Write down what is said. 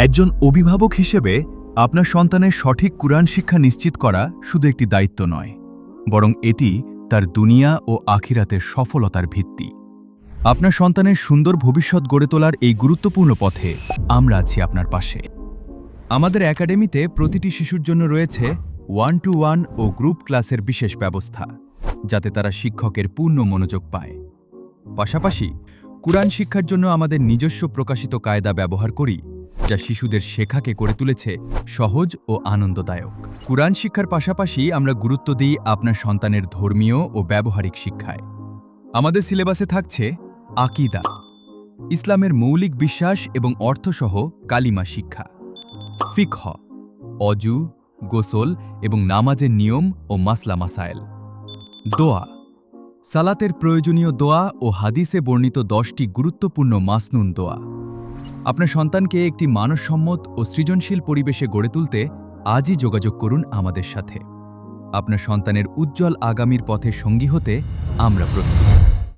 একজন অভিভাবক হিসেবে আপনার সন্তানের সঠিক কুরআন শিক্ষা নিশ্চিত করা শুধু একটি দায়িত্ব নয়, বরং এটি তার দুনিয়া ও আখিরাতের সফলতার ভিত্তি। আপনার সন্তানের সুন্দর ভবিষ্যৎ গড়ে তোলার এই গুরুত্বপূর্ণ পথে আমরা আছি আপনার পাশে। আমাদের একাডেমিতে প্রতিটি শিশুর জন্য রয়েছে 1-to-1 ও গ্রুপ ক্লাসের বিশেষ ব্যবস্থা, যাতে তারা শিক্ষকের পূর্ণ মনোযোগ পায়। পাশাপাশি কুরআন শিক্ষার জন্য আমাদের নিজস্ব প্রকাশিত কায়দা ব্যবহার করি, যা শিশুদের শেখাকে করে তুলেছে সহজ ও আনন্দদায়ক। কুরআন শিক্ষার পাশাপাশি আমরা গুরুত্ব দিই আপনার সন্তানের ধর্মীয় ও ব্যবহারিক শিক্ষায়। আমাদের সিলেবাসে থাকছে আকীদা, ইসলামের মৌলিক বিশ্বাস এবং অর্থসহ কালিমা শিক্ষা, ফিকহ, অজু, গোসল এবং নামাজের নিয়ম ও মাসলা মাসায়েল, দোয়া, সালাতের প্রয়োজনীয় দোয়া ও হাদিসে বর্ণিত 10টি গুরুত্বপূর্ণ মাসনুন দোয়া। আপনার সন্তানকে একটি মানসম্মত ও সৃজনশীল পরিবেশে গড়ে তুলতে আজই যোগাযোগ করুন আমাদের সাথে। আপনার সন্তানের উজ্জ্বল আগামীর পথে সঙ্গী হতে আমরা প্রস্তুত।